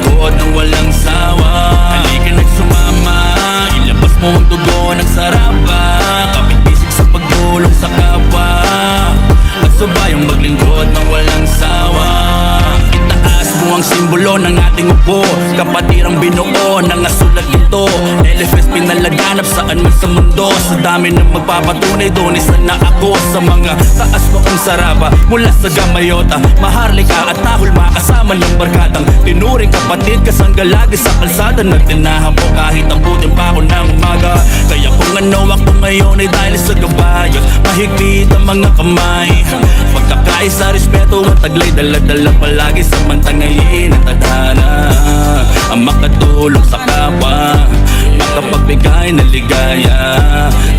maglingkod ng walang sawa. Halika na't sumama, ilabas mo ang dugo ng sarapa. Kapit bisig sa pagtulong sa kapwa, at subayong maglingkod ng walang sawa. Itaas mo ang simbolo ng ating upo, kapatirang binuo ng asulat ito. LFS pinalaganap saan man sa mundo. Sa dami ng magpapatunay doon, isa na ako sa mga taas noong sarapa. Mula sa Gamayota, Maharlika at Nahulma, kasama ng barkadang tinuring kapatid, kasanggalagi sa kalsada. Nagtinahan po kahit ang puting pa ako ng umaga. Kaya kung ano ako ngayon ay dahil sa gabayan, mahigpit ang mga kamay, pagkakaisa, respeto at taglay, dala-dala palagi sa mantangayin at tadhana. Ang makatulong sa kapwa, makapagbigay ng ligaya.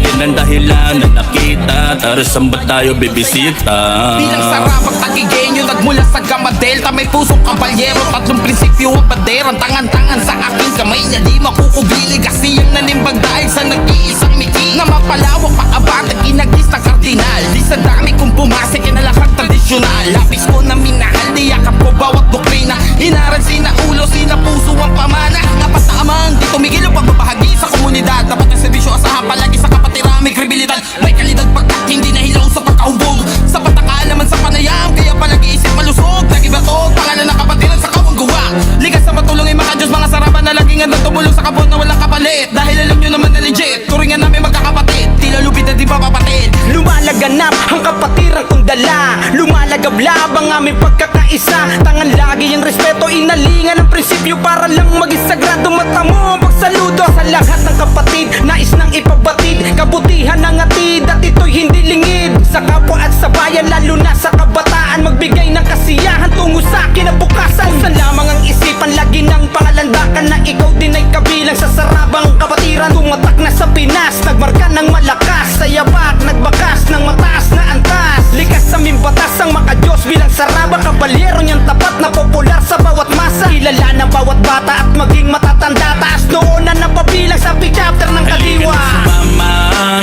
Yan ang dahilan na nakita, tara saan ba tayo bibisita? Bilang sarapang tagigenyo, nagmula sa Gama Delta, may pusong kabalyero, tatlong prinsipyo ang pader. Ang tangan-tangan sa aking kamay na di makukubili, kasi yung nanimbag dahil sa nag-iisang miki na mapalawak pakabata, ginagis ng kardinal. Di sa dami kong pumasok, kinalakang tradisyonal. Lapis ko na minahal, niyakap ko bawat doktrina. Hinaran sina ulo, sina puso ang pamana. Napatamang di tumigil ang pagbabahagi sa komunidad. Dapat ang serbisyo asahan palagi sa kapatiran. May kredibilidad, may kalidad pagkat hindi nahilaw sa pagkahubog. Sa patakalaman sa panayam, kaya palagi isip malusog. Nagibatog, pangalan ng kapatiran sa kawanggawa. Ligas na matulong ay makadiyos, mga sarapan na laging andang tumulong sa kapot na walang kapalit. Dahil alam nyo naman na legit, turingan namin magkakapatid. Tila lupit na di ba papatid. Lumalaganap ang kapatiran kong dala, lumalagablab ang aming pagkakaisa. Tangan lagi ang respeto, inalingan ang prinsipyo para lang maging sagrado. Mata mo ang pagsaludo sa lahat ng kapatid, nais nang ipabatid kabutihan ng atid, at ito'y hindi lingid sa kapwa at sa bayan, lalo na sa kabataan. Magbigay ng kasiyahan tungo sa kinabukasan. Saan lamang ang isipan, lagi ng pangalandakan na ikaw din ay kabilang sa sarabang kapatiran. Tumatak na sa Pinas, nagmarka ng malakas, sa yabak nagbakas ng mataas na antas. Likas sa mimbatas ang makadiyos bilang saraba, kabalyero niyang tapat na popular sa bawat masa. Kilala ng bawat bata at maging matatanda, taas noon na napabilang sa chapter ng kadiwa. Halika na sumama,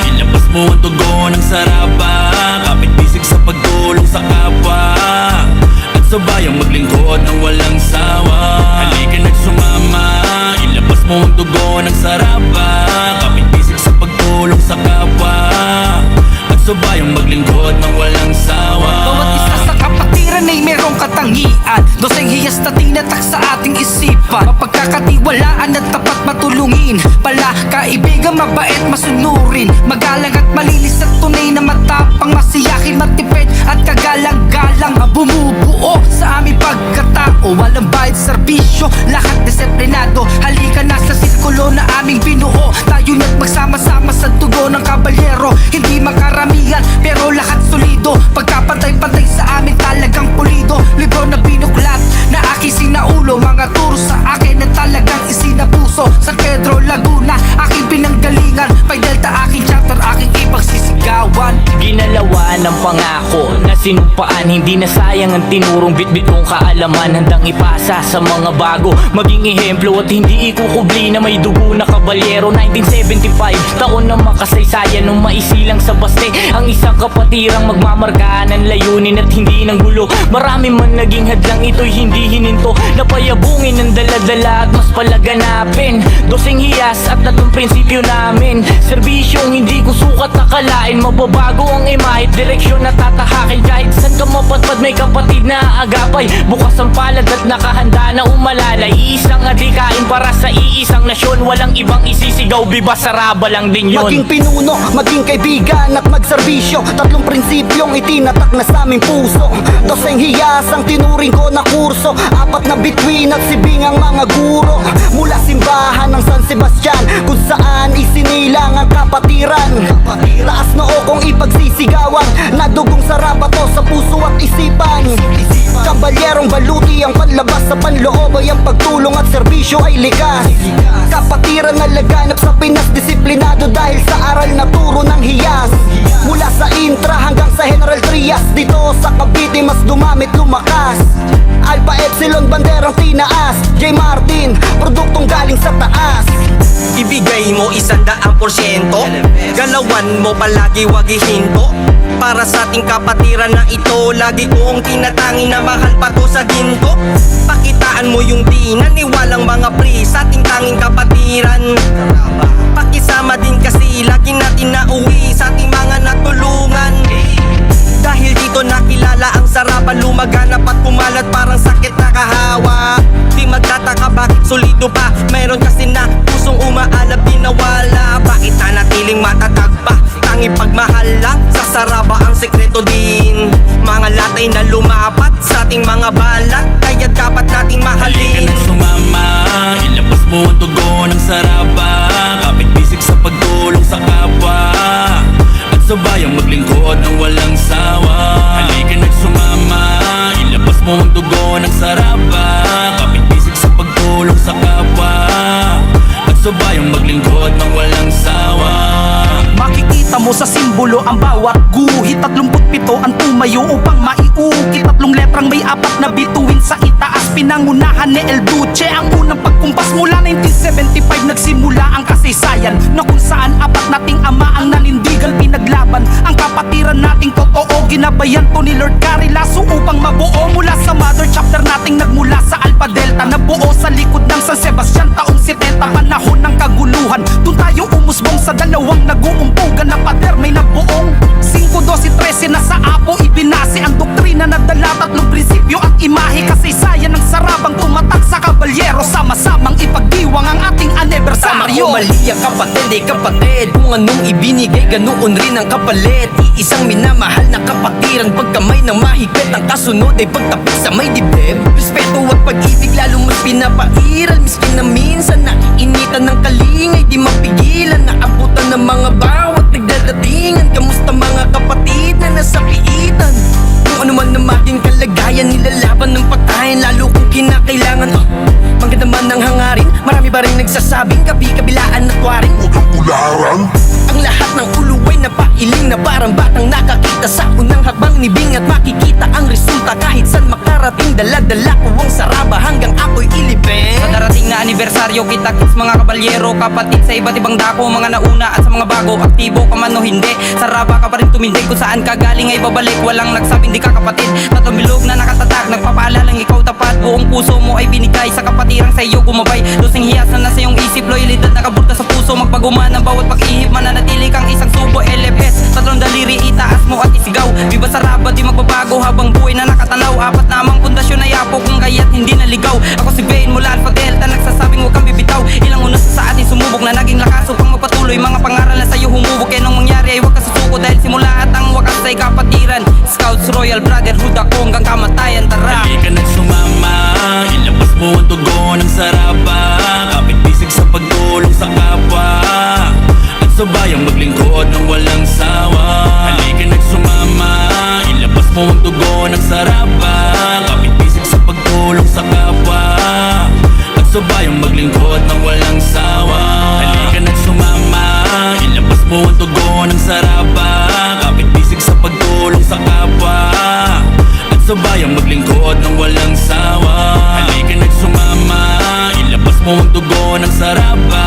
ilabas mo ang dugo ng sarapa. Kapit bisig sa pagtulong sa kapwa, at sabayang maglingkod ng walang sawa. Halika na sumama, ilabas mo ang dugo ng sarapa. Kapit bisig sa pagtulong sa kapwa, at sabayang maglingkod ng walang sawa. Bawat isa sa kapatiran ay merong katangian, doseng hiyas na tinatak sa ating isipan. Mapagkakatiwalaan at tapat matulungin, pala kaibigan mabait masunurin. Magalang at malinis at tunay na matapang, masiyakin matipid at kagalang-galang. Ang bumubuo sa aming pagkatao, walang bayad serbisyo, lahat disiplinado. Halika na sa sirkulo na aming binuo, tayo na't magsama-sama sa dugo ng kabalyero. Hindi makaramihan pero lahat solido, pagkapantay-pantay sa amin talagang pulido. Libro na binuklat na aking sinaulo, mga turo sa akin na talagang isinapuso. San Pedro, Laguna, aking pinanggalingan, Pai Delta, aking chapter, aking ipagsisigawan. Ginalawan ng pangako na sinumpaan, hindi na sayang ang tinurong bitbit kong kaalaman. Handang ipasa sa mga bago, maging ehemplo at hindi ikukubli na may dugo na kabalyero. 1975, taon na makasaysayan nung maisilang sa baste ang isang kapatirang magmamarkahan ng layunin at hindi ng gulo. Marami man naging hadlang, ito'y hindi hininto, napayabungin ng daladala at mas palaganapin. Doseng hiyas at tatlong prinsipyo namin, serbisyong hindi ko sukat akalain. Mababago ang imahe, direksyon na tatahakin. Kahit saan ka mapatpad may kapatid na aagapay, bukas ang palad at nakahanda na umalalay. Iisang adikain para sa iisang nasyon, walang ibang isisigaw, biba saraba lang din yun. Maging pinuno, maging kaibigan at magserbisyo, tatlong prinsipyong itinatak na sa aming puso. Doseng hiyas ang tinuring ko na kurso, apat na bituin at sibing ang mga guro. Mula simbahan ng San Sebastian, kung saan isinilang ang kapatiran. Taas noo kong ipagsisigawan, nadugong sarapa to sa puso at isipan. Kabalyerong baluti ang panlabas sa panloob, ay ang pagtulong at serbisyo ay likas. Kapatiran na laganap sa Pinas, disiplinado dahil sa aral na turo ng hiyas. Mula sa Intra hanggang sa General Trias, dito sa Cavite mas dumamit lumakas. Alpha Epsilon, banderang tinaas, J. Martin, produktong galing sa taas. Ibigay mo 100%, galawan mo palagi wag ihinto. Para sa ating kapatiran na ito, lagi kong tinatangi na mahal pa to sa ginto. Pakitaan mo yung di naniwala walang mga pre sa ating tanging kapatiran. Pakisama din kasi lagi natin nauwi sa ating mga natulungan. Dahil dito nakilala ang sarapan, lumaganap at kumalat parang sakit na kahawa. Di magtataka bakit solido pa, meron kasi na pusong umaalab di nawala. Bakit nanatiling matatag pa, tanging pagmahal lang sa saraba ang sekreto din. Mga latay na lumapat sa ating mga balat, kaya dapat nating Halika mahalin. nang sumama, ilabas mo ang tugo ng saraba. Kapit bisig sa pagtulong sa kapwa, at sabayang maglingkod ng walang sawa. Halika nang sumama, ilabas mo ang tugo ng saraba. Kapit bisig sa pagtulong sa kapwa, at sabayang maglingkod ng walang sawa. Makikita mo sa simbolo ang bawat guhit. 37 ang tumayo upang maiukit. 3 letrang may 4 na bituin sa itaas. Pinangunahan ni El Duce ang unang pagkumpas. Mula 1975 nagsimula ang kasaysayan, na kung saan 4 nating ama ang nanindigal pinaglaban. Ang kapatiran nating totoo, ginabayan to ni Lord Carilaso upang mabuo. Mula sa mother chapter nating nagmula sa Alpha Delta, nabuo sa likod ng San Sebastian taong 70. Panahon ng kaguluhan, dun tayo umusbong sa dalawang nag-uumpugan na pader may nabuong 5, 12, 13 na sa Apo ibinase ang doktrina na dala 3 prinsipyo at imahe. Kasaysayan ng sarabang tumatak sa kabalyero, sama-samang ipagdiwang ang ating anibersaryo. Tama o mali ang kapatid ay kapatid, kung anong ibinigay ganoon rin ang kapalit. Iisang minamahal na kapatiran, pagkamay ng mahigpit ang kasunod ay pagtapos sa may dibdib. Respeto at pag-ibig lalo mas pinapairal, miski na minsan naiinitan ng kalingay, di mapigilan, naabutan ng mga bawat nagdadatingan. Kamusta mga kapatid na nasa piitan? Kung ano man ang maging kalagayan, nilalaban ng patayan lalo kung kinakailangan. Maganda man ang hangarin, marami ba rin nagsasabing kabi-kabilaan at waring Ularan? ang lahat ng ulo ay napailing na parang batang nakakita sa unang hakbang nibing. At makikita ang resulta kahit saan makarating. Dala-dala ko ang saraba hanggang ako'y ilibing. Sa darating na anibersaryo, kita-kits mga kabalyero, kapatid sa iba't ibang dako, mga nauna at sa mga bago. Aktibo ka man o hindi, saraba ka pa rin tumindig. Kung saan ka galing ay babalik, walang nagsabing di ka kapatid. Tatong bilog na nakatatag, nagpapaalalang ikaw tapat. Buong puso mo ay binigay sa kapatirang sa iyo gumabay. Dosing hiyas na nasa iyong isip, loyalidad nakaburta sa puso. Magpaguman ang bawat pag-ihip, mananatili kang isang subo. LFS, 3 daliri, itaas mo at isigaw. Viva saraba, di magbabago habang buhay na nakatanaw. 4 namang pundasyon na yapo kung kaya't hindi naligaw. Ako si Vane mula Alpha Delta, nagsasabing huwag kang bibitaw. Ilang unos sa atin sumubok na naging lakas upang magpatuloy. Mga pangaral na sa'yo humubog, kaya nung mangyari ay huwag ka susuko. Dahil simula at ang wakas ay kapatiran. Scouts, Royal Brotherhood, ako hanggang kamatayan, tara. Halika nang sumama, ilabas mo ang tugo ng saraba. Kapit bisig sa pagtulong sa kapwa, at sabayang maglingkod ng walang sawa. Halika nang sumama, ilabas mo ang tugo ng saraba. Kapit bisig sa pagtulong sa kapwa, at sabayang maglingkod ng walang sawa. Halika nang sumama, ilabas mo ang tugo ng saraba. Kapit bisig sa pagtulong sa kapwa, at sabayang maglingkod ng walang sawa. Halika nang sumama, ilabas mo ang tugo ng saraba.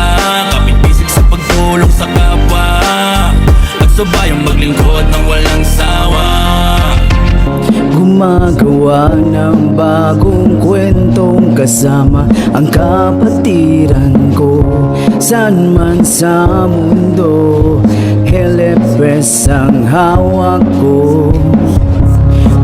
Kapit bisig sa pagtulong sa kapwa, at sabayang maglingkod ng walang sawa. Gumagawa ng bagong kwentong kasama ang kapatiran ko. San man sa mundo, LFS ang hawak ko.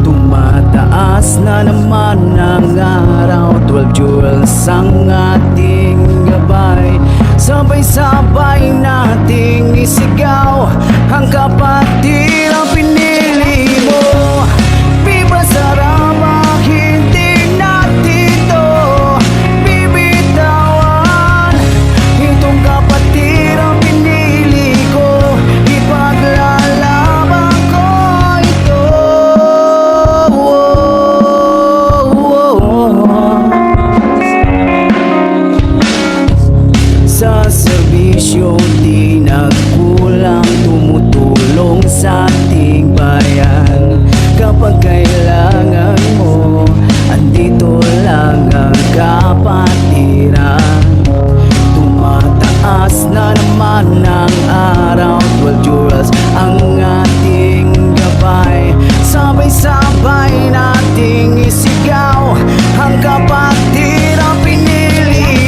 Tumataas na naman ang araw, 12 jewels ang ating gabay. Sabay-sabay nating isigaw ang kapatirang pinili mo. Viva saraba, hindi natin to bibitawan. Itong kapatirang pinili ko, ipaglalaban ko ito. Sa serbisyo di nagkulang, tumutulong sa ating bayan. Kapag kailangan mo, andito lang ang kapatiran. Tumataas na naman ang araw, 12 jewels ang ating gabay. Sabay-sabay nating isigaw ang kapatirang pinili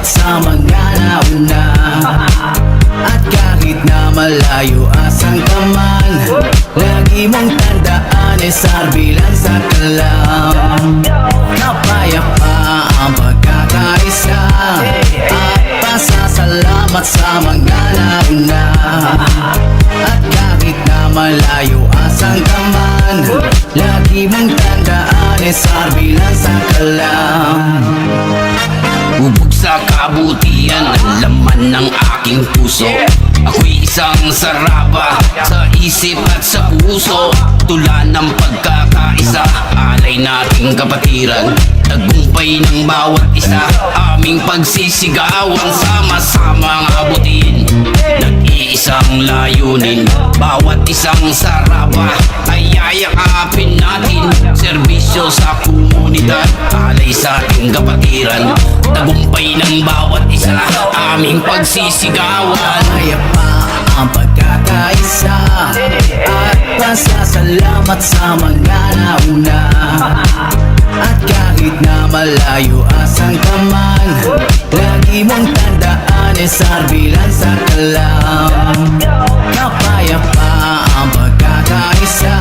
salamat sa mga nauna. At kahit na malayo asang ka man, lagi mong tandaan sarbilan sa kalam. Kapayapa ang pagkakaisa, at pasasalamat sa mga nauna. At kahit na malayo asang ka man, lagi mong tandaan sarbilan sa kalam. Bubog sa kabutihan ang laman ng aking puso. Ako'y isang saraba sa isip at sa puso. Tula ng pagkakaisa, alay nating kapatiran, tagumpay ng bawat isa. Aming pagsisigawan, sama-samang abutin, nag-iisang layunin. Bawat isang saraba ay yayakapin natin. Serbisyo sa komunidad, alay sa ating kapatiran, tagumpay ng bawat isa. Aming pagsisigawan, kaya pa ang pagkakaisa, at pasasalamat sa mga nauna. At kahit na malayo asang ka man, lagi mong tandaan sarbilan sa kalam. Kapayapa ang pagkakaisa,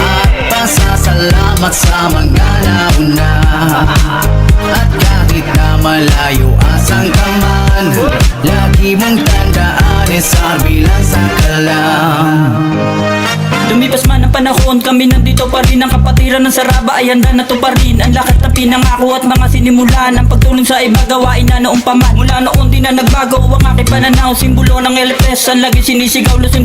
at pasasalamat sa mga nauna. At kahit na malayo asang ka man, lagi mong tandaan sarbilan sa kalam. Lumipas man ang panahon, kami nandito pa rin. Ang kapatiran ng Saraba ay handa na to pa rin. Ang lakas na pinangako at mga sinimulan, ang pagtulong sa iba gawain na noong paman. Mula noon di na nagbago ang aking pananaw, simbolo ng LPS ang lagi sinisigaw. Luzon,